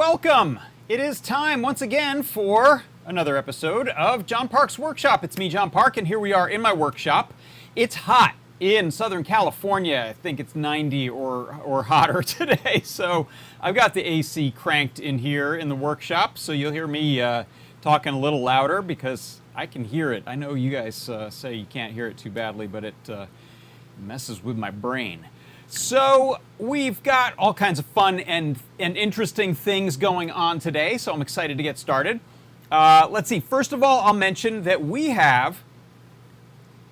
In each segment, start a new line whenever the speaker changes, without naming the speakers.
welcome! It is time once again for another episode of John Park's Workshop. It's me, John Park, and here we are in my workshop. It's hot in Southern California. I think it's 90 or hotter today, so I've got the AC cranked in here in the workshop, so you'll hear me talking a little louder because I can hear it. I know you guys say you can't hear it too badly, but it messes with my brain. So we've got all kinds of fun and interesting things going on today, so I'm excited to get started. Let's see, first of all, I'll mention that we have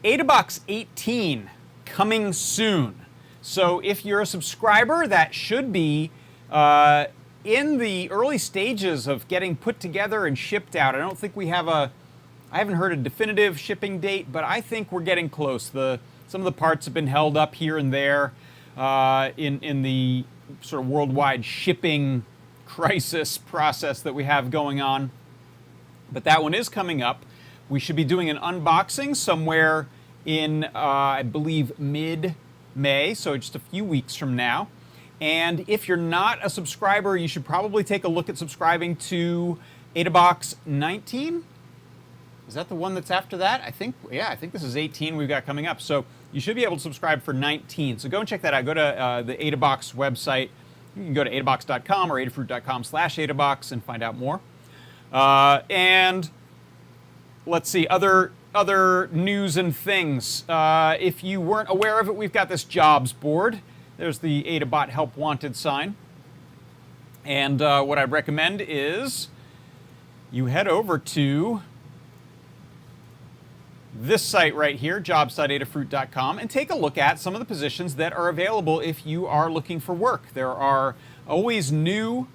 AdaBox 18 coming soon. So if you're a subscriber, that should be in the early stages of getting put together and shipped out. I don't think we have I haven't heard a definitive shipping date, but I think we're getting close. Some of the parts have been held up here and there in the sort of worldwide shipping crisis process that we have going on. But that one is coming up. We should be doing an unboxing somewhere in, I believe, mid-May, so just a few weeks from now. And if you're not a subscriber, you should probably take a look at subscribing to AdaBox 19. Is that the one that's after that? I think this is 18 we've got coming up. So you should be able to subscribe for 19. So go and check that out. Go to the AdaBox website. You can go to adabox.com or adafruit.com/AdaBox and find out more. And let's see, other news and things. If you weren't aware of it, we've got this jobs board. There's the AdaBot Help Wanted sign. And what I'd recommend is you head over to this site right here, jobs.adafruit.com, and take a look at some of the positions that are available if you are looking for work. There are always new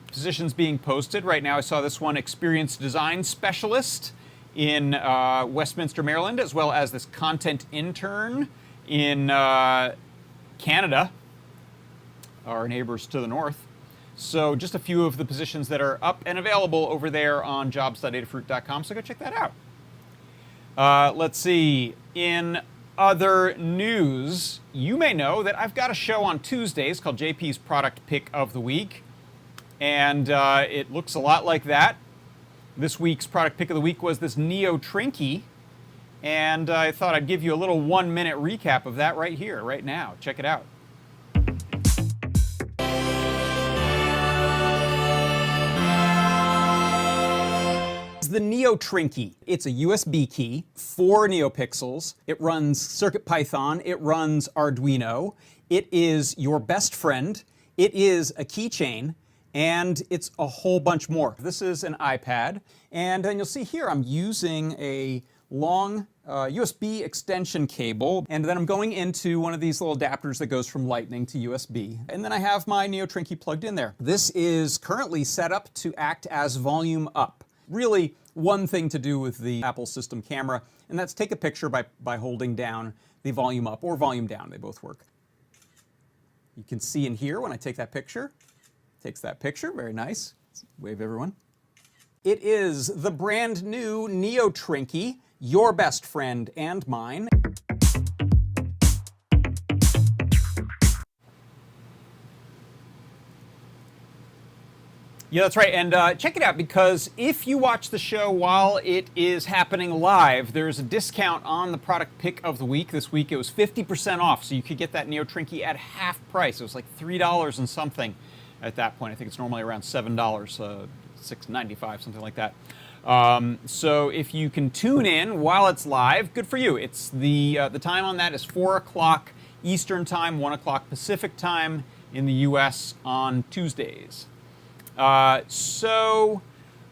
positions being posted. Right now I saw this one, Experienced Design Specialist in Westminster, Maryland, as well as this Content Intern in Canada, our neighbors to the north. So just a few of the positions that are up and available over there on jobs.adafruit.com, so go check that out. Let's see, in other news, you may know that I've got a show on Tuesdays called JP's Product Pick of the Week, and it looks a lot like that. This week's Product Pick of the Week was this Neo Trinky, and I thought I'd give you a little 1-minute recap of that right here, right now. Check it out. The Neo Trinky. It's a USB key, 4 NeoPixels. It runs CircuitPython. It runs Arduino. It is your best friend. It is a keychain, and it's a whole bunch more. This is an iPad, and you'll see here I'm using a long USB extension cable, and then I'm going into one of these little adapters that goes from Lightning to USB, and then I have my Neo Trinky plugged in there. This is currently set up to act as volume up. Really, one thing to do with the Apple system camera, and that's take a picture by holding down the volume up or volume down. They both work. You can see in here when I take that picture. Takes that picture, very nice. Let's wave everyone. It is the brand new Neo Trinky, your best friend and mine. Yeah, that's right, and check it out, because if you watch the show while it is happening live, there's a discount on the product pick of the week. This week it was 50% off, so you could get that Neo Trinky at half price. It was like $3 and something at that point. I think it's normally around $7, $6.95, something like that. So if you can tune in while it's live, good for you. It's the time on that is 4 o'clock Eastern Time, 1 o'clock Pacific Time in the US on Tuesdays. So,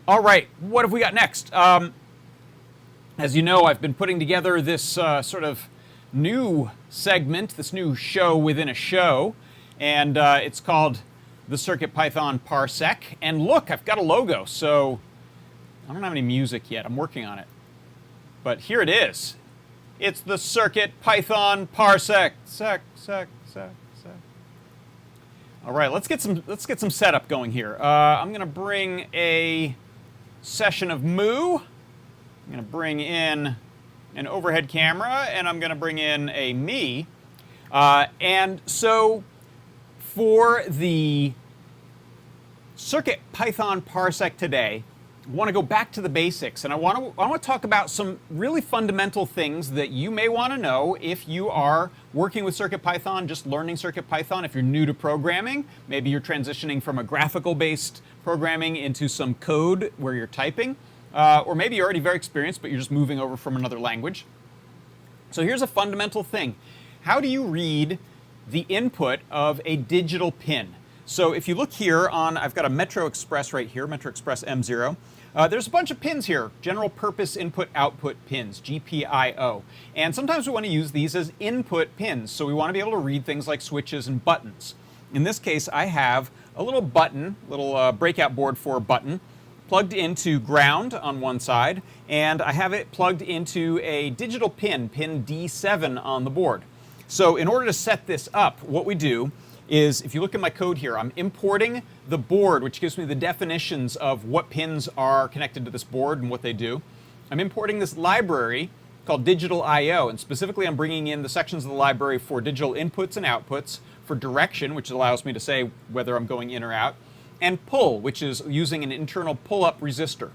all right, what have we got next? As you know, I've been putting together this sort of new segment, this new show within a show, and it's called the CircuitPython Parsec. And look, I've got a logo, so I don't have any music yet. I'm working on it. But here it is. It's the CircuitPython Parsec. All right, let's get some setup going here. I'm going to bring a session of Moo. I'm going to bring in an overhead camera, and I'm going to bring in a me. And so for the CircuitPython Parsec today. I want to go back to the basics, and I want to talk about some really fundamental things that you may want to know if you are working with CircuitPython, just learning CircuitPython. If you're new to programming, maybe you're transitioning from a graphical-based programming into some code where you're typing, or maybe you're already very experienced, but you're just moving over from another language. So here's a fundamental thing. How do you read the input of a digital pin? So if you look here on, I've got a Metro Express right here, Metro Express M0. There's a bunch of pins here, general purpose input-output pins, GPIO. And sometimes we want to use these as input pins, so we want to be able to read things like switches and buttons. In this case, I have a little button, little breakout board for a button, plugged into ground on one side, and I have it plugged into a digital pin, pin D7 on the board. So in order to set this up, what we do is, if you look at my code here, I'm importing the board, which gives me the definitions of what pins are connected to this board and what they do. I'm importing this library called Digital I/O, and specifically I'm bringing in the sections of the library for digital inputs and outputs, for direction, which allows me to say whether I'm going in or out, and pull, which is using an internal pull-up resistor.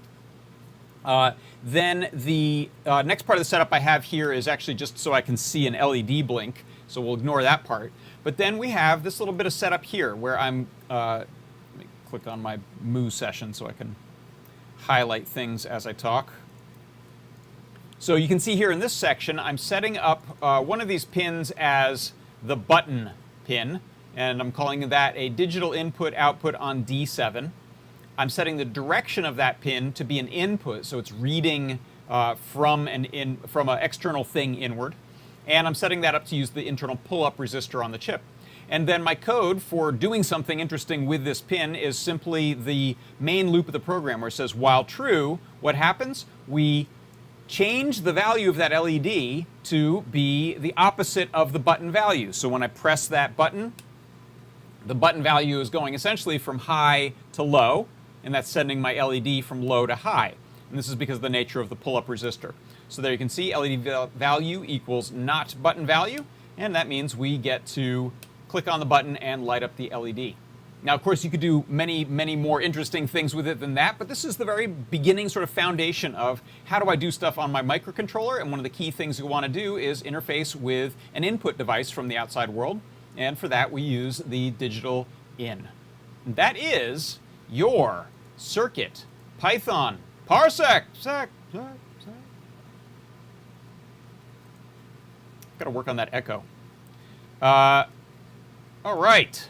Then the next part of the setup I have here is actually just so I can see an LED blink, so we'll ignore that part. But then we have this little bit of setup here where I'm, let me click on my Moo session so I can highlight things as I talk. So you can see here in this section, I'm setting up one of these pins as the button pin, and I'm calling that a digital input-output on D7. I'm setting the direction of that pin to be an input, so it's reading from an external thing inward. And I'm setting that up to use the internal pull-up resistor on the chip. And then my code for doing something interesting with this pin is simply the main loop of the program where it says, while true, what happens? We change the value of that LED to be the opposite of the button value. So when I press that button, the button value is going essentially from high to low, and that's sending my LED from low to high. And this is because of the nature of the pull-up resistor. So there you can see LED value equals not button value, and that means we get to click on the button and light up the LED. Now, of course, you could do many, many more interesting things with it than that, but this is the very beginning sort of foundation of how do I do stuff on my microcontroller, and one of the key things you want to do is interface with an input device from the outside world, and for that we use the digital in. And that is your CircuitPython Parsec. Got to work on that echo. All right.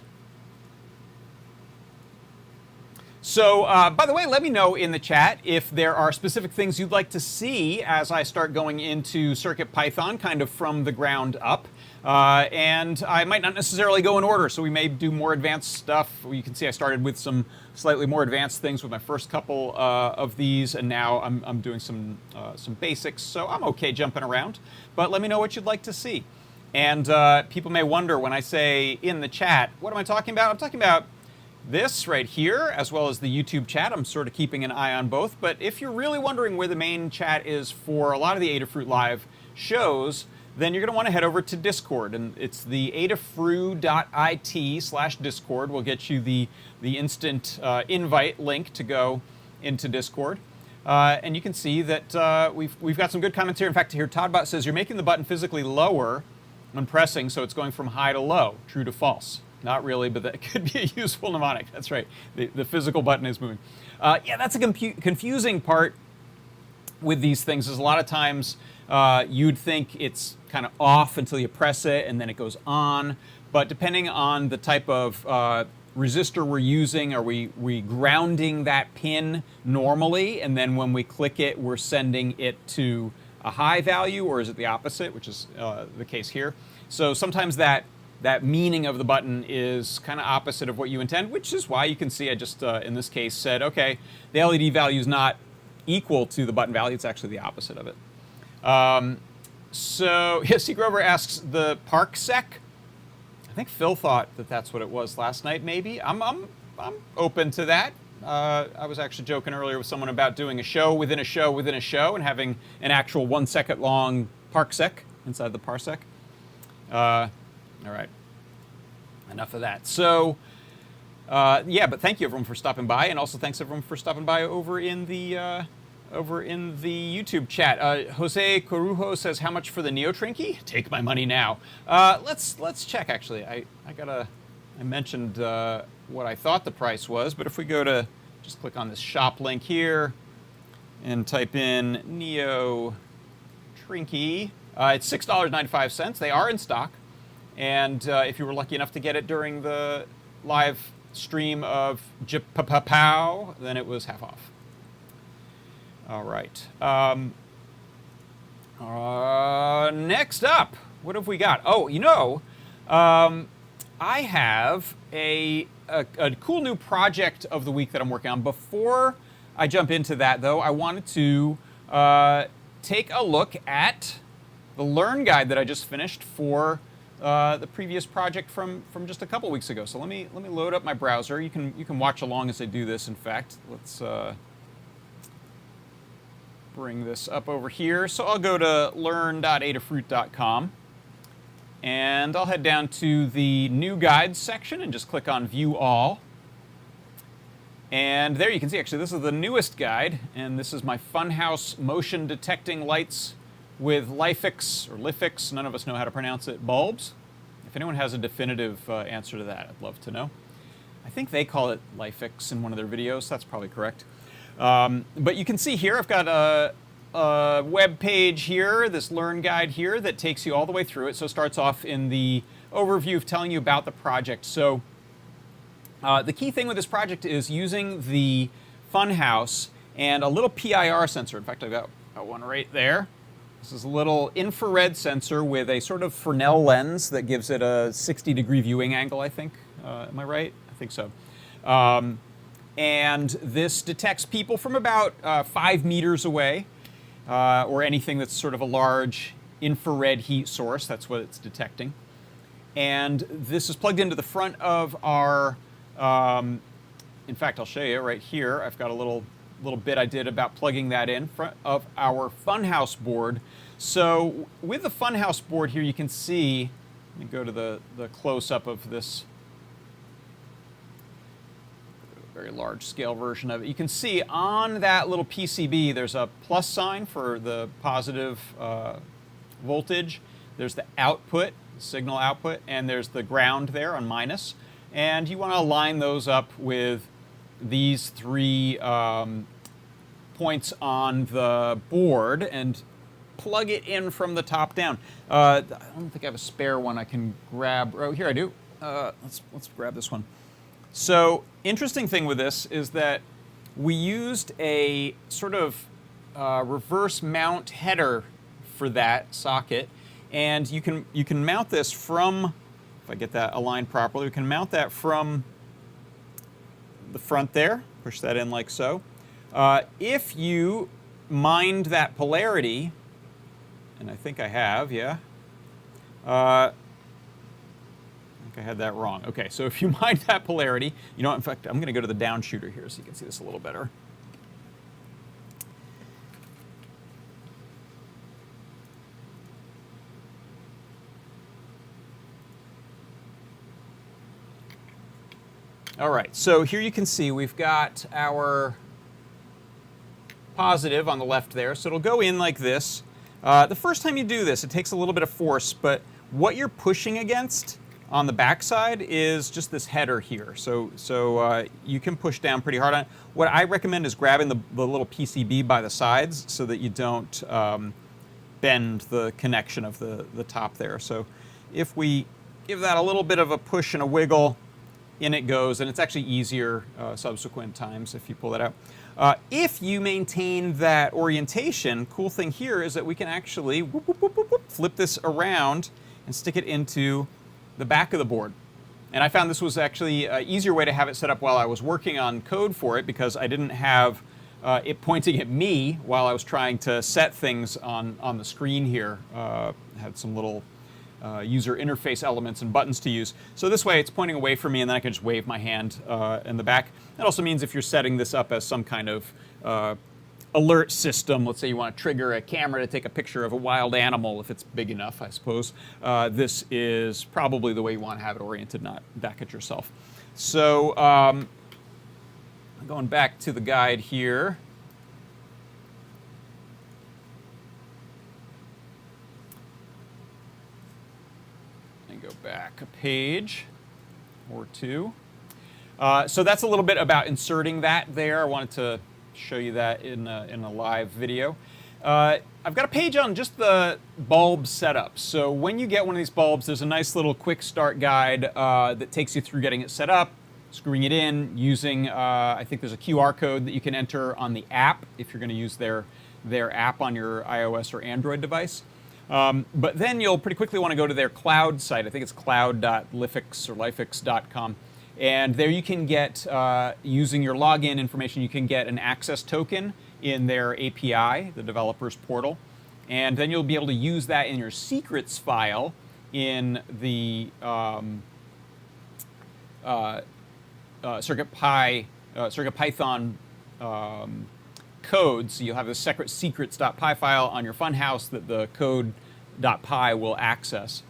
So, by the way, let me know in the chat if there are specific things you'd like to see as I start going into CircuitPython kind of from the ground up. And I might not necessarily go in order, so we may do more advanced stuff. You can see I started with some slightly more advanced things with my first couple of these, and now I'm doing some basics, so I'm okay jumping around. But let me know what you'd like to see. And people may wonder when I say in the chat, what am I talking about? I'm talking about this right here, as well as the YouTube chat. I'm sort of keeping an eye on both. But if you're really wondering where the main chat is for a lot of the Adafruit Live shows, then you're going to want to head over to Discord. And it's the adafru.it/Discord will get you the instant invite link to go into Discord. And you can see that we've got some good comments here. In fact, here Toddbot says, you're making the button physically lower when pressing, so it's going from high to low, true to false. Not really, but that could be a useful mnemonic. That's right. The physical button is moving. Yeah, that's a confusing part with these things. Is a lot of times you'd think it's kind of off until you press it, and then it goes on. But depending on the type of resistor we're using, are we grounding that pin normally, and then when we click it, we're sending it to a high value, or is it the opposite, which is the case here? So sometimes that meaning of the button is kind of opposite of what you intend, which is why you can see I just, in this case, said, okay, the LED value is not equal to the button value. It's actually the opposite of it. So, yeah, C. Grover asks, the Parsec? I think Phil thought that that's what it was last night, maybe. I'm open to that. I was actually joking earlier with someone about doing a show within a show within a show and having an actual 1 second long Parsec inside the Parsec. All right, enough of that. So Yeah, but thank you everyone for stopping by, and also thanks everyone for stopping by over in the YouTube chat. Jose Corujo says, "How much for the Neo Trinky?" Take my money now. Let's check. Actually, I mentioned what I thought the price was, but if we go to just click on this shop link here and type in Neo Trinky, it's $6.95. They are in stock, and if you were lucky enough to get it during the live stream of JPPPPoW, then it was half off. All right. Next up, what have we got? Oh, you know, I have a cool new project of the week that I'm working on. Before I jump into that, though, I wanted to take a look at the Learn guide that I just finished for the previous project from just a couple weeks ago. So let me load up my browser. You can watch along as I do this. In fact, let's bring this up over here. So I'll go to learn.adafruit.com, and I'll head down to the New Guides section and just click on View All. And there you can see, actually, this is the newest guide, and this is my FunHouse motion detecting lights with LIFX, none of us know how to pronounce it, bulbs. If anyone has a definitive answer to that, I'd love to know. I think they call it LIFX in one of their videos. That's probably correct. But you can see here, I've got a web page here, this Learn guide here that takes you all the way through it. So it starts off in the overview of telling you about the project. So the key thing with this project is using the FunHouse and a little PIR sensor. In fact, I've got one right there. This is a little infrared sensor with a sort of Fresnel lens that gives it a 60-degree viewing angle, I think. Am I right? I think so. And this detects people from about 5 meters away, or anything that's sort of a large infrared heat source. That's what it's detecting. And this is plugged into the front of our, in fact, I'll show you right here. I've got a little bit I did about plugging that in front of our FunHouse board. So with the FunHouse board here, you can see, let me go to the close-up of this very large scale version of it. You can see on that little PCB, there's a plus sign for the positive voltage. There's the output, signal output, and there's the ground there on minus. And you want to line those up with these 3 points on the board and plug it in from the top down. I don't think I have a spare one I can grab. Oh, here I do. Let's grab this one. So, interesting thing with this is that we used a sort of reverse mount header for that socket, and you can mount this from, if I get that aligned properly, we can mount that from the front there, push that in like so. If you mind that polarity, and I think I have, yeah. I think I had that wrong. Okay, so if you mind that polarity, you know what, in fact, I'm going to go to the down shooter here so you can see this a little better. All right, so here you can see we've got our positive on the left there, so it'll go in like this. The first time you do this, it takes a little bit of force, but what you're pushing against on the backside is just this header here. So you can push down pretty hard on it. What I recommend is grabbing the little PCB by the sides so that you don't bend the connection of the top there. So if we give that a little bit of a push and a wiggle, in it goes, and it's actually easier subsequent times if you pull that out. If you maintain that orientation, cool thing here is that we can actually flip this around and stick it into the back of the board. And I found this was actually an easier way to have it set up while I was working on code for it, because I didn't have it pointing at me while I was trying to set things on the screen here. Had some little user interface elements and buttons to use. So this way it's pointing away from me, and then I can just wave my hand in the back. That also means if you're setting this up as some kind of alert system, let's say you want to trigger a camera to take a picture of a wild animal, if it's big enough, I suppose, this is probably the way you want to have it oriented, not back at yourself. So going back to the guide here. And go back a page or two. So that's a little bit about inserting that there. I wanted to show you that in a live video. I've got a page on just the bulb setup. So when you get one of these bulbs, there's a nice little quick start guide that takes you through getting it set up, screwing it in, using, I think there's a QR code that you can enter on the app if you're going to use their app on your iOS or Android device. But then you'll pretty quickly want to go to their cloud site. I think it's cloud.lifix.com. And there you can get, using your login information, you can get an access token in their API, the developer's portal. And then you'll be able to use that in your secrets file in the CircuitPython code. So you'll have a separate secrets.py file on your FunHouse that the code.py will access.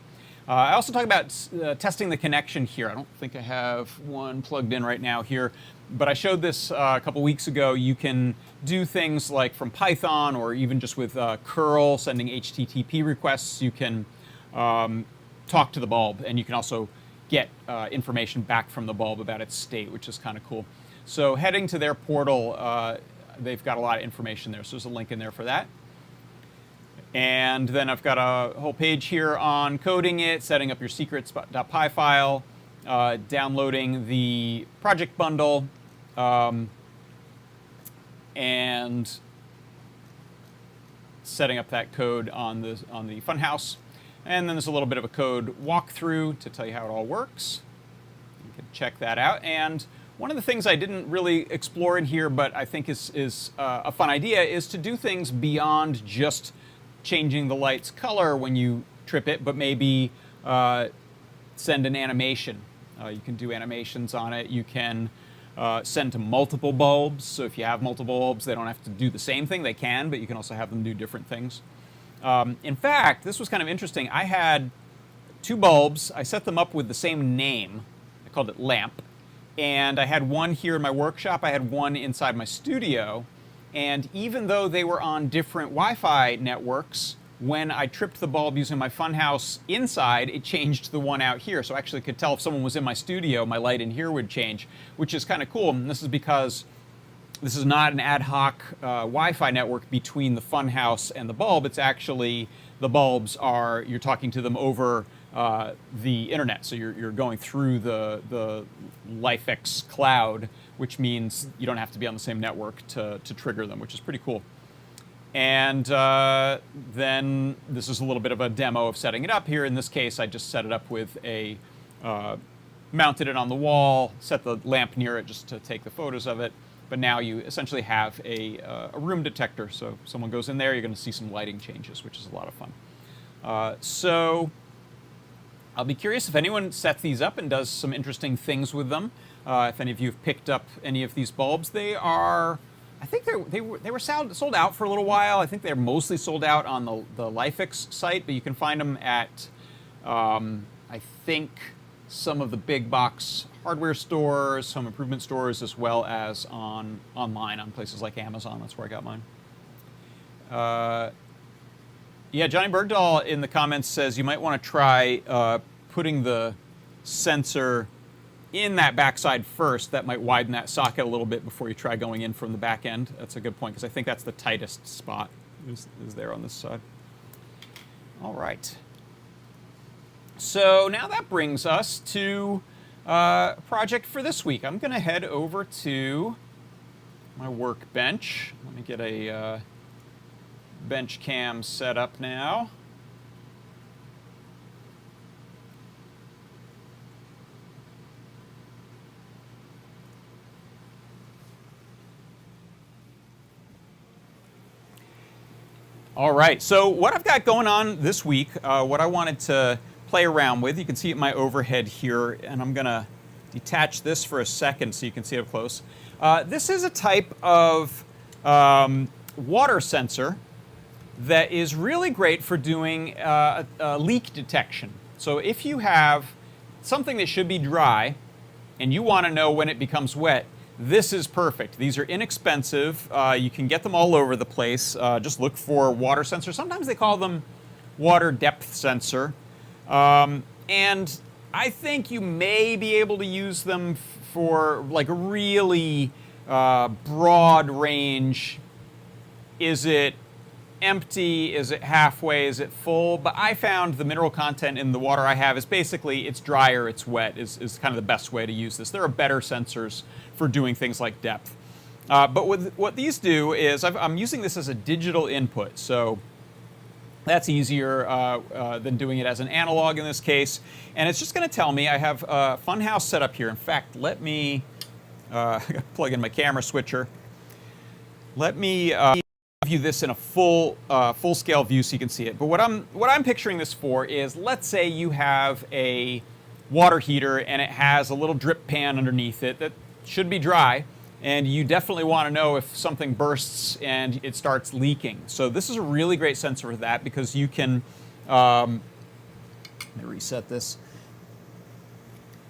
I also talk about testing the connection here. I don't think I have one plugged in right now here, but I showed this a couple weeks ago. You can do things like from Python or even just with curl, sending HTTP requests. You can talk to the bulb, and you can also get information back from the bulb about its state, which is kind of cool. So heading to their portal, they've got a lot of information there. So there's a link in there for that. And then I've got a whole page here on coding it, setting up your secrets.py file, downloading the project bundle, and setting up that code on the FunHouse. And then there's a little bit of a code walkthrough to tell you how it all works. You can check that out. And one of the things I didn't really explore in here, but I think is a fun idea, is to do things beyond just changing the light's color when you trip it, but maybe send an animation. You can do animations on it. You can send to multiple bulbs. So if you have multiple bulbs, they don't have to do the same thing. They can, but you can also have them do different things. In fact, this was kind of interesting. I had two bulbs. I set them up with the same name. I called it lamp. And I had one here in my workshop. I had one inside my studio. And even though they were on different Wi-Fi networks, when I tripped the bulb using my FunHouse inside, it changed the one out here. So I actually could tell if someone was in my studio, my light in here would change, which is kind of cool. And this is because this is not an ad hoc Wi-Fi network between the FunHouse and the bulb. It's actually, the bulbs are, you're talking to them over the internet. So you're going through the LifeX cloud, which means you don't have to be on the same network to trigger them, which is pretty cool. And then this is a little bit of a demo of setting it up here. In this case, I just set it up with a, mounted it on the wall, set the lamp near it just to take the photos of it. But now you essentially have a room detector. So if someone goes in there, you're going to see some lighting changes, which is a lot of fun. So I'll be curious if anyone sets these up and does some interesting things with them. If any of you have picked up any of these bulbs, they are, I think they were sold out for a little while. I think they're mostly sold out on the LifeX site, but you can find them at, I think, some of the big box hardware stores, home improvement stores, as well as online on places like Amazon. That's where I got mine. Yeah, Johnny Bergdahl in the comments says you might want to try putting the sensor in that backside first. That might widen that socket a little bit before you try going in from the back end. That's a good point, because I think that's the tightest spot is there on this side. All right. So now that brings us to a project for this week. I'm going to head over to my workbench. Let me get a bench cam set up now. All right, so what I've got going on this week, what I wanted to play around with, you can see my overhead here, and I'm going to detach this for a second so you can see it up close. This is a type of water sensor that is really great for doing leak detection. So if you have something that should be dry, and you want to know when it becomes wet, this is perfect. These are inexpensive. You can get them all over the place. Just look for water sensor. Sometimes they call them water depth sensor. And I think you may be able to use them for like a really broad range. Is it empty? Is it halfway? Is it full? But I found the mineral content in the water I have is basically it's dry or it's wet is kind of the best way to use this. There are better sensors for doing things like depth. But what these do is I'm using this as a digital input. So that's easier than doing it as an analog in this case. And it's just going to tell me I have FunHouse set up here. In fact, let me plug in my camera switcher. Let me view this in a full-scale view so you can see it. But what I'm picturing this for is, let's say you have a water heater and it has a little drip pan underneath it that should be dry, and you definitely want to know if something bursts and it starts leaking. So this is a really great sensor for that, because you can let me reset this.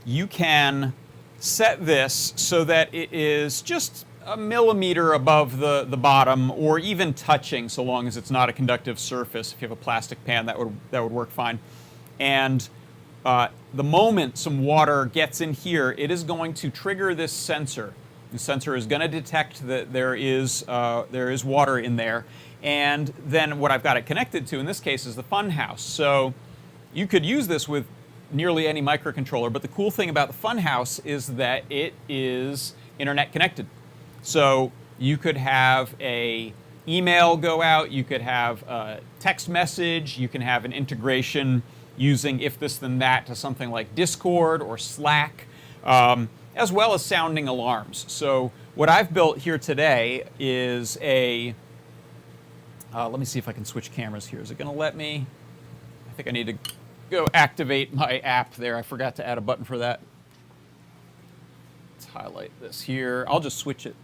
You can set this so that it is just a millimeter above the bottom, or even touching, so long as it's not a conductive surface. If you have a plastic pan, that would work fine. And the moment some water gets in here, it is going to trigger this sensor. The sensor is going to detect that there is water in there, and then what I've got it connected to in this case is the FunHouse. So you could use this with nearly any microcontroller, but the cool thing about the FunHouse is that it is internet connected. So you could have a email go out, you could have a text message, you can have an integration using if this then that to something like Discord or Slack, as well as sounding alarms. So what I've built here today is a, let me see if I can switch cameras here. Is it going to let me? I think I need to go activate my app there. I forgot to add a button for that. Let's highlight this here. I'll just switch it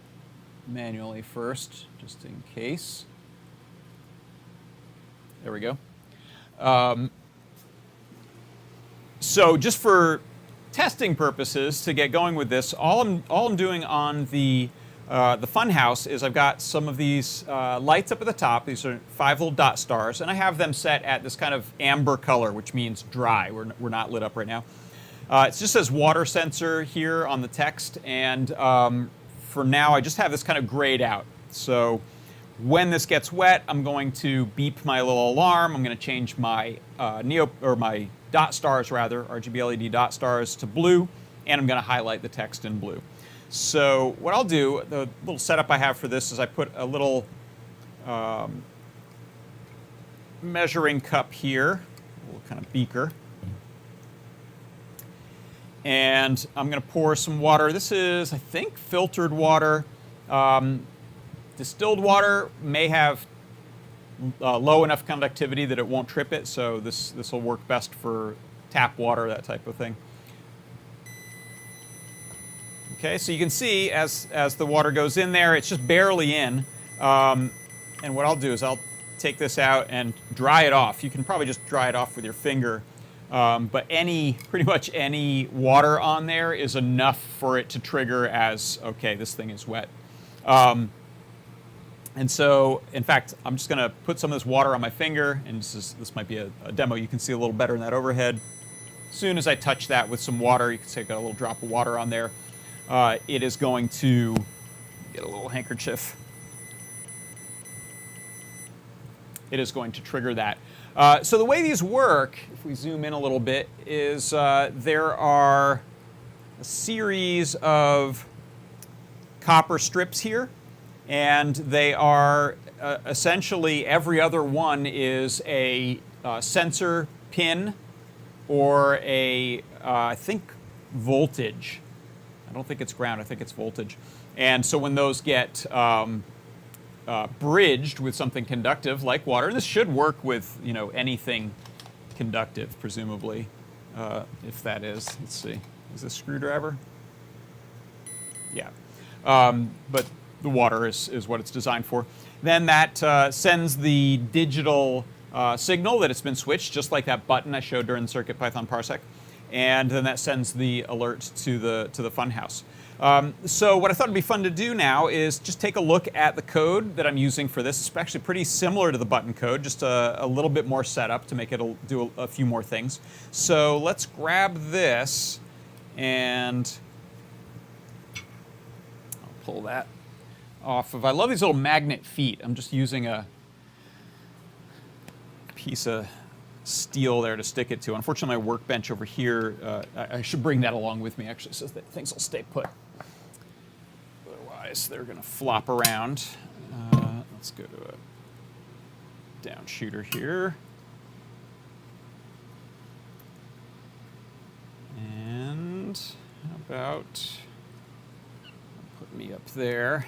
manually first, just in case. There we go. So just for testing purposes, to get going with this, all I'm doing on the FunHouse is I've got some of these lights up at the top. These are 5 little dot stars, and I have them set at this kind of amber color, which means dry. We're not lit up right now. It just says water sensor here on the text, and for now I just have this kind of grayed out. So when this gets wet, I'm going to beep my little alarm. I'm going to change my my dot stars, rather, RGB LED dot stars, to blue, and I'm going to highlight the text in blue. So what I'll do, the little setup I have for this is I put a little measuring cup here, a little kind of beaker, and I'm going to pour some water. This is, I think, filtered water. Distilled water may have low enough conductivity that it won't trip it, so this will work best for tap water, that type of thing. Okay, so you can see as the water goes in there, it's just barely in. And what I'll do is I'll take this out and dry it off. You can probably just dry it off with your finger. But pretty much any water on there is enough for it to trigger as, okay, this thing is wet. And so, in fact, I'm just going to put some of this water on my finger, and this might be a demo you can see a little better in that overhead. As soon as I touch that with some water, you can see I've got a little drop of water on there. It is going to get a little handkerchief. It is going to trigger that. So the way these work, if we zoom in a little bit, is there are a series of copper strips here, and they are essentially every other one is a sensor pin or a, I think, voltage. I don't think it's ground, I think it's voltage. And so when those get bridged with something conductive like water, and this should work with anything conductive, presumably, if that is. Let's see, is this a screwdriver? Yeah, but the water is what it's designed for. Then that sends the digital signal that it's been switched, just like that button I showed during the CircuitPython Parsec. and then that sends the alert to the FunHouse. So what I thought would be fun to do now is just take a look at the code that I'm using for this. It's actually pretty similar to the button code, just a little bit more setup to make it do a few more things. So let's grab this, and I'll pull that off of. I love these little magnet feet. I'm just using a piece of steel there to stick it to. Unfortunately, my workbench over here, I should bring that along with me, actually, so that things will stay put. Otherwise, they're going to flop around. Let's go to a down shooter here. And how about put me up there.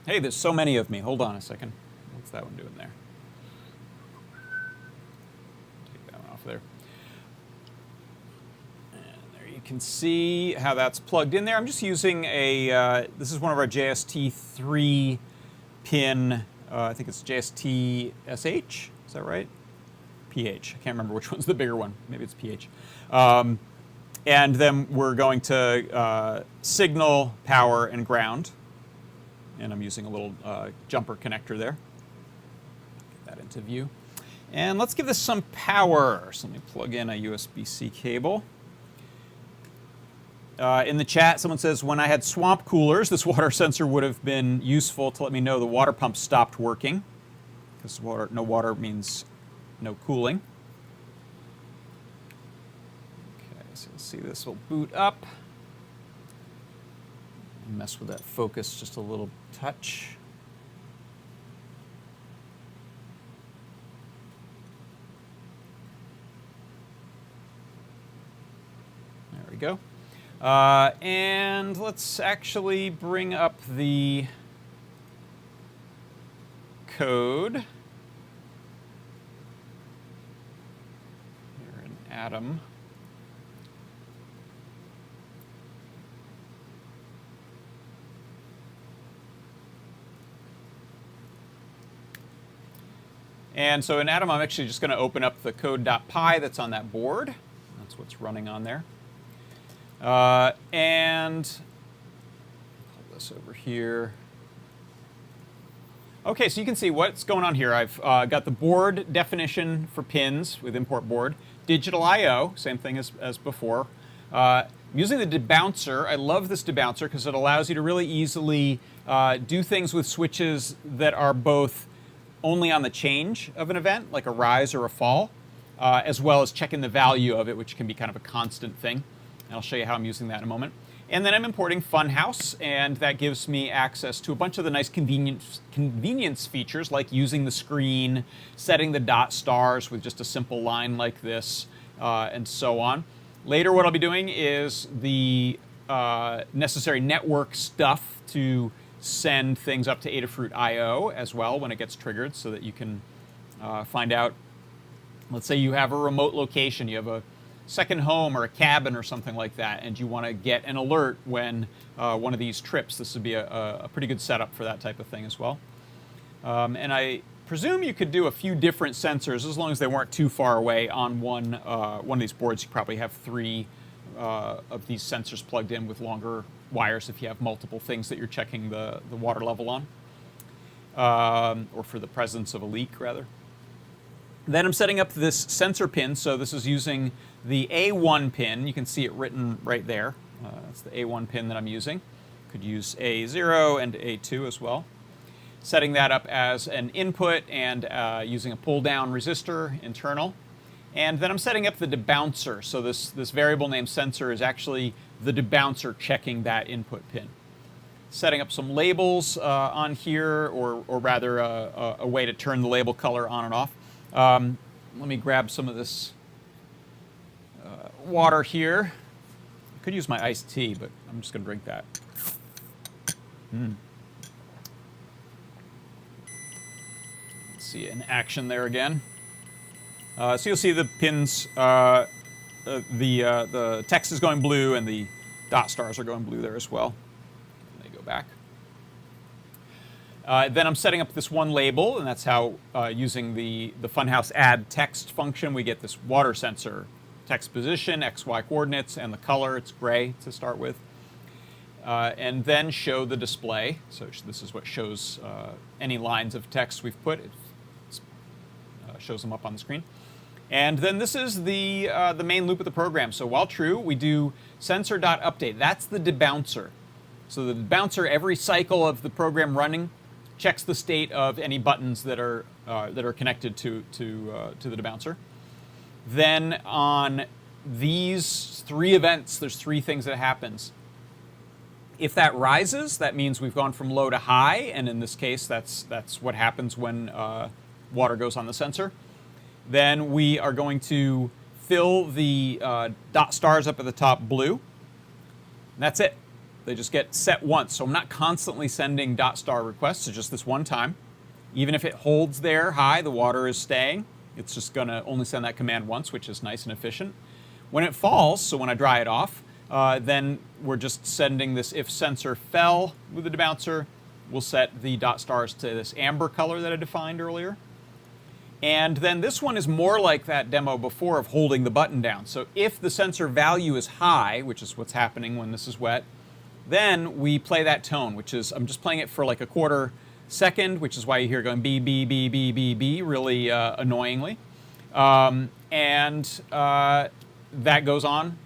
Hey, there's so many of me. Hold on a second. What's that one doing there? Take that one off there. And there you can see how that's plugged in there. I'm just using a, this is one of our JST3 pin, I think it's JST-SH, is that right? PH, I can't remember which one's the bigger one. Maybe it's PH. And then we're going to signal, power, and ground. And I'm using a little jumper connector there. Get that into view. And let's give this some power. So let me plug in a USB-C cable. In the chat, someone says, when I had swamp coolers, this water sensor would have been useful to let me know the water pump stopped working. Because no water means no cooling. Okay, so you'll see this will boot up. Mess with that focus just a little touch. There we go. And let's actually bring up the code. Here in Atom. And so in Atom, I'm actually just going to open up the code.py that's on that board. That's what's running on there. And pull this over here. OK, so you can see what's going on here. I've got the board definition for pins with import board. Digital I/O, same thing as before. I'm using the debouncer. I love this debouncer because it allows you to really easily do things with switches that are both only on the change of an event, like a rise or a fall, as well as checking the value of it, which can be kind of a constant thing. And I'll show you how I'm using that in a moment. And then I'm importing FunHouse, and that gives me access to a bunch of the nice convenience features, like using the screen, setting the dot stars with just a simple line like this, and so on. Later, what I'll be doing is the necessary network stuff to send things up to Adafruit I/O as well when it gets triggered, so that you can find out, let's say you have a remote location, you have a second home or a cabin or something like that, and you want to get an alert when one of these trips. This would be a pretty good setup for that type of thing as well. And I presume you could do a few different sensors as long as they weren't too far away on one of these boards. You probably have 3 of these sensors plugged in with longer wires if you have multiple things that you're checking the water level on, or for the presence of a leak, rather. Then I'm setting up this sensor pin. So this is using the A1 pin. You can see it written right there. That's the A1 pin that I'm using. Could use A0 and A2 as well. Setting that up as an input and using a pull-down resistor internal. And then I'm setting up the debouncer. So this variable name sensor is actually the debouncer checking that input pin. Setting up some labels on here, or rather a way to turn the label color on and off. Let me grab some of this water here. I could use my iced tea, but I'm just going to drink that. See it in action there again. So you'll see the pins, the text is going blue and the dot stars are going blue there as well. They go back. Then I'm setting up this one label, and that's how, using the FunHouse add text function, we get this water sensor text position, XY coordinates, and the color. It's gray to start with. And then show the display. So this is what shows any lines of text we've put. It shows them up on the screen. And then this is the main loop of the program. So while true, we do sensor.update. That's the debouncer. So the debouncer, every cycle of the program running, checks the state of any buttons that are connected to the debouncer. Then on these 3 events, there's 3 things that happens. If that rises, that means we've gone from low to high, and in this case, that's what happens when water goes on the sensor. Then we are going to fill the dot stars up at the top blue. And that's it. They just get set once. So I'm not constantly sending dot star requests. It's just this one time. Even if it holds there high, the water is staying. It's just going to only send that command once, which is nice and efficient. When it falls, so when I dry it off, then we're just sending this if sensor fell with the debouncer. We'll set the dot stars to this amber color that I defined earlier. And then this one is more like that demo before of holding the button down. So if the sensor value is high, which is what's happening when this is wet, then we play that tone, which is, I'm just playing it for like a quarter second, which is why you hear it going B, B, B, B, B, B, really annoyingly. That goes on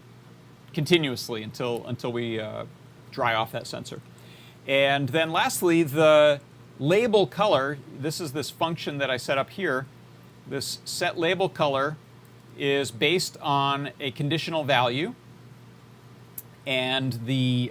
continuously until we dry off that sensor. And then lastly, the label color, this is this function that I set up here. This set label color is based on a conditional value, and the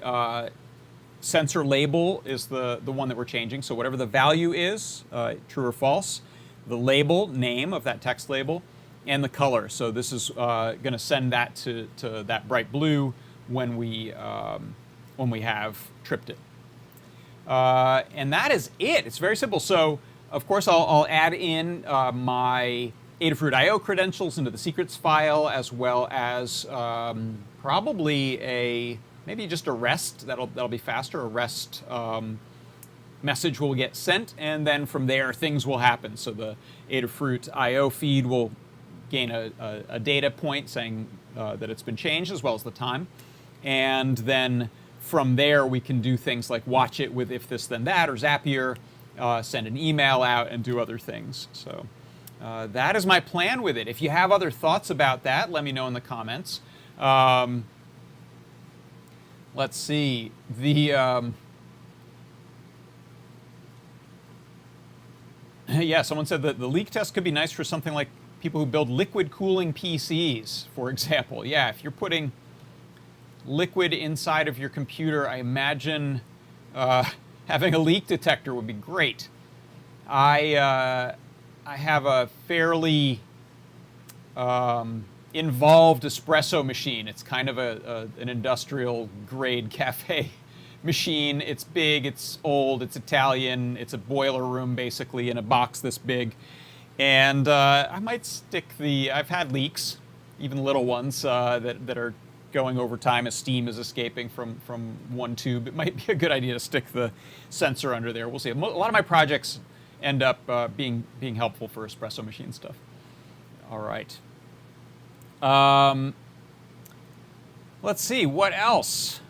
sensor label is the one that we're changing. So whatever the value is, true or false, the label, name of that text label, and the color. So this is going to send that to that bright blue when we have tripped it. And that is it. It's very simple. So of course I'll add in my Adafruit IO credentials into the secrets file, as well as probably maybe just a REST. That'll be faster. A REST message will get sent, and then from there things will happen. So the Adafruit IO feed will gain a data point saying that it's been changed, as well as the time. And then from there we can do things like watch it with if this then that, or Zapier, send an email out, and do other things. So that is my plan with it. If you have other thoughts about that, let me know in the comments. Let's see. Yeah, someone said that the leak test could be nice for something like people who build liquid cooling PCs, for example. Yeah, if you're putting liquid inside of your computer, I imagine having a leak detector would be great. I have a fairly involved espresso machine. It's kind of an industrial grade cafe machine. It's big, it's old, it's Italian, it's a boiler room basically in a box this big. And I might stick I've had leaks, even little ones that are going over time as steam is escaping from one tube. It might be a good idea to stick the sensor under there. We'll see. A lot of my projects end up being helpful for espresso machine stuff. All right. Let's see, what else?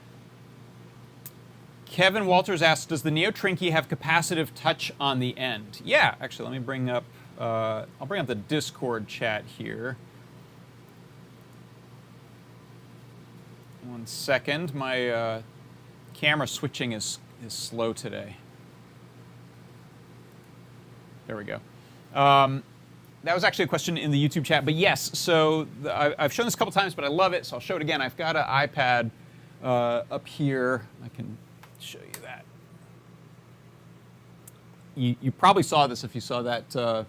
Kevin Walters asks, does the Neo Trinky have capacitive touch on the end? Yeah, actually, let me bring up, I'll bring up the Discord chat here. 1 second. My camera switching is slow today. There we go. That was actually a question in the YouTube chat, but yes, so I've shown this a couple times, but I love it, so I'll show it again. I've got an iPad up here. I can show you that. You probably saw this if you saw that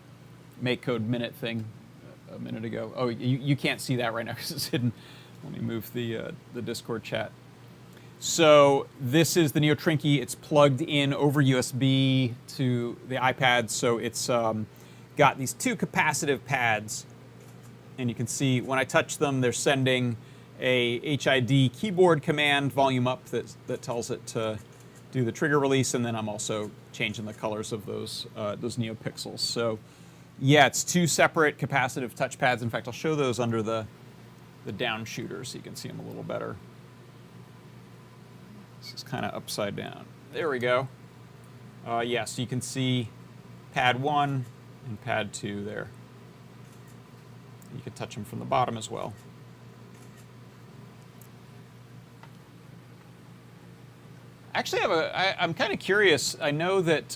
Make Code Minute thing a minute ago. Oh, you can't see that right now because it's hidden. Let me move the Discord chat. So this is the Neo Trinky. It's plugged in over USB to the iPad, so it's got these 2 capacitive pads, and you can see when I touch them, they're sending a HID keyboard command, volume up, that tells it to do the trigger release, and then I'm also changing the colors of those NeoPixels. So yeah, it's two separate capacitive touchpads. In fact, I'll show those under the down shooter so you can see them a little better. This is kind of upside down. There we go. Yeah, so you can see pad 1 and pad 2 there. You can touch them from the bottom as well. Actually, I'm kind of curious. I know that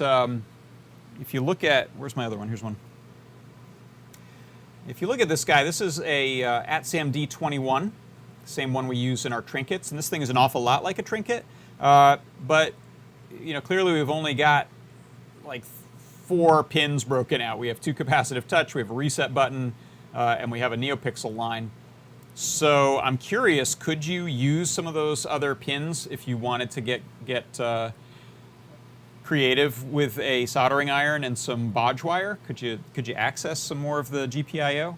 if you look at, where's my other one? Here's one. If you look at this guy, this is a ATSAM D21, same one we use in our trinkets, and this thing is an awful lot like a trinket. But you know, clearly we've only got like 4 pins broken out. We have 2 capacitive touch, we have a reset button, and we have a NeoPixel line. So I'm curious, could you use some of those other pins if you wanted to get creative with a soldering iron and some bodge wire? Could you access some more of the GPIO?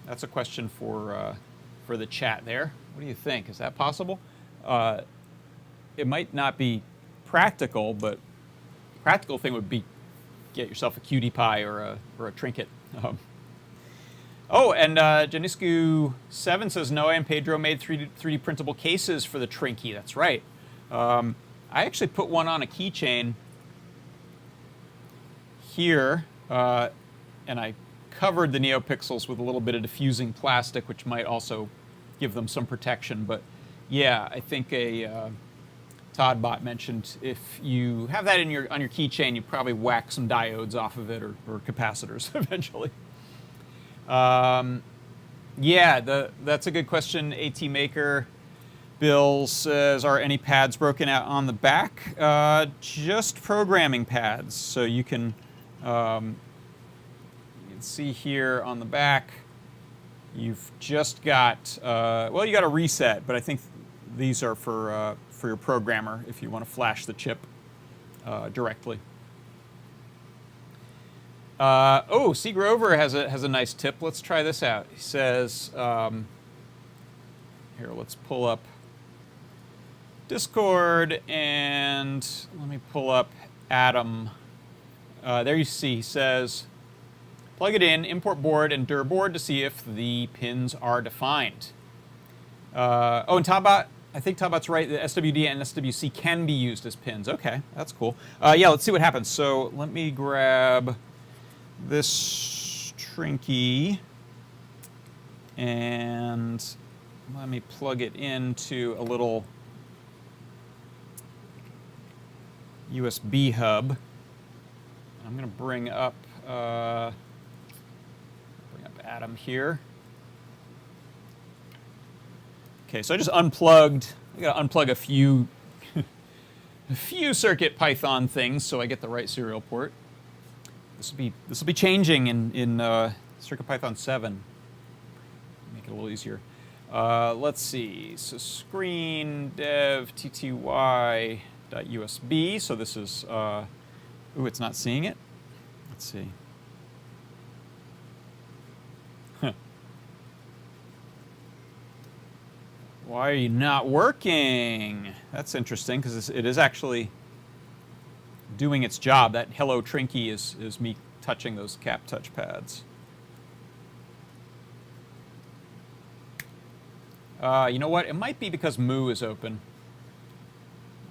That's a question for the chat there. What do you think? Is that possible? It might not be practical, but practical thing would be get yourself a cutie pie or a trinket. Oh, and Janiscu7 says Noe and Pedro made 3D printable cases for the Trinky. That's right. I actually put one on a keychain here, and I covered the NeoPixels with a little bit of diffusing plastic, which might also give them some protection. But yeah, I think Todd Bot mentioned if you have that on your keychain, you probably whack some diodes off of it or capacitors eventually. Yeah, that's a good question. AT Maker Bill says, are any pads broken out on the back? Just programming pads. So you can see here on the back, you've just got, well, you got a reset, but I think these are for your programmer if you want to flash the chip directly. Oh, C. Grover has a nice tip. Let's try this out. He says, here, let's pull up Discord, and let me pull up Adam. There you see, he says, plug it in, import board and dir board to see if the pins are defined. Oh, and Tobbot, I think Tobbot's right, the SWD and SWC can be used as pins. Okay, that's cool. Yeah, let's see what happens. So let me grab this Trinky, and let me plug it into a little USB hub. I'm going to bring up Adam here. Okay, so I just unplugged. I got to unplug a few CircuitPython things so I get the right serial port. This will be changing in CircuitPython 7. Make it a little easier. Let's see. So screen dev tty.usb. So this is. Ooh, it's not seeing it. Let's see. Huh. Why are you not working? That's interesting because it is actually doing its job. That hello Trinky is me touching those cap touch pads. You know what? It might be because Moo is open.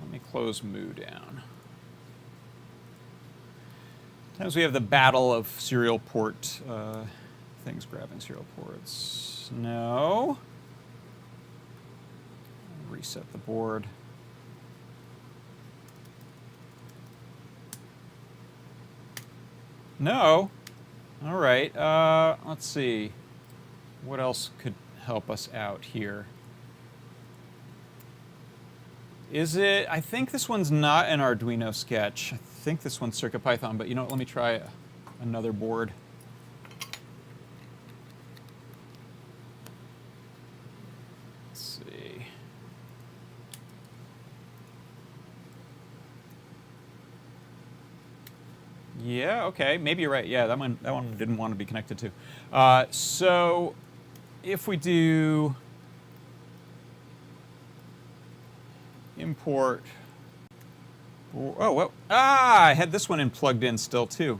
Let me close Moo down. Sometimes we have the battle of serial port things grabbing serial ports. No. Reset the board. No. All right. Let's see. What else could help us out here? Is it? I think this one's not an Arduino sketch. I think this one's CircuitPython, but you know what? Let me try another board. Let's see. Yeah, okay, maybe you're right. Yeah, that one didn't want to be connected to. So if we do import Oh, well. Ah, I had this one in plugged in still, too.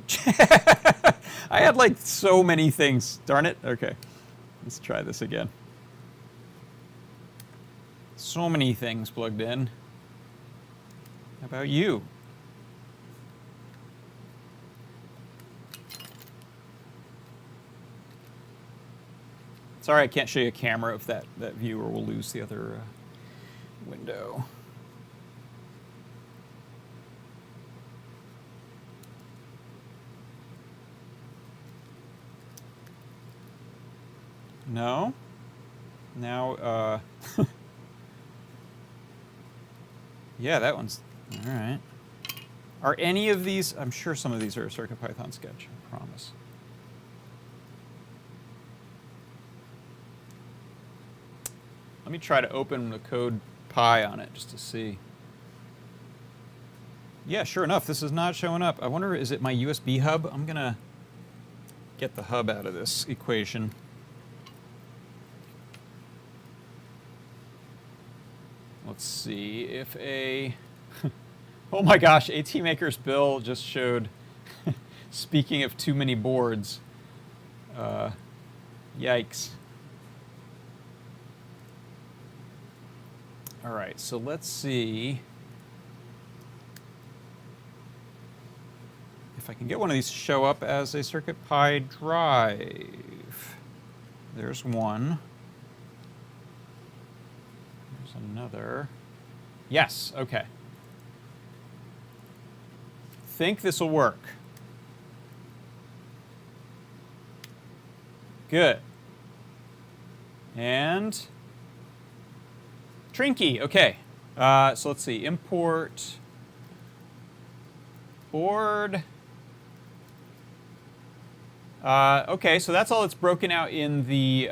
I had like so many things. Darn it. Okay. Let's try this again. So many things plugged in. How about you? Sorry, I can't show you a camera if that viewer will lose the other window. No? Now, yeah, that one's, all right. Are any of these, I'm sure some of these are a CircuitPython sketch, I promise. Let me try to open the code Pi on it just to see. Yeah, sure enough, this is not showing up. I wonder, is it my USB hub? I'm going to get the hub out of this equation. Let's see if a... Oh my gosh, AT Maker's Bill just showed, speaking of too many boards, yikes. All right, so let's see if I can get one of these to show up as a CircuitPy drive. There's one. There's another. Yes, okay. Think this will work. Good. And trinky, okay. So let's see, import board. Okay, so that's all that's broken out in the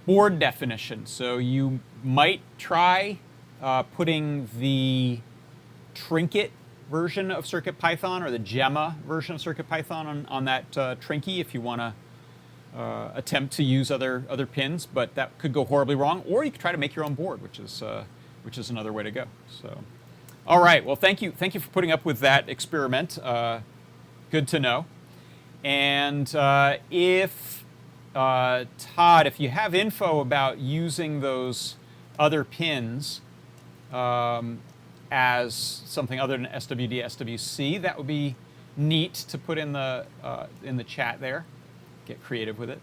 board definition. So you might try putting the trinket version of CircuitPython or the Gemma version of CircuitPython on that trinky if you want to attempt to use other pins, but that could go horribly wrong. Or you could try to make your own board, which is another way to go. So, all right. Well, thank you for putting up with that experiment. Good to know. And if Todd, if you have info about using those other pins as something other than SWD, SWC, that would be neat to put in the chat there. Get creative with it.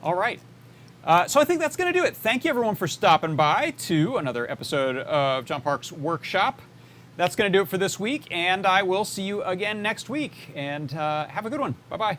All right. So I think that's going to do it. Thank you, everyone, for stopping by to another episode of John Park's Workshop. That's going to do it for this week, and I will see you again next week. And have a good one. Bye-bye.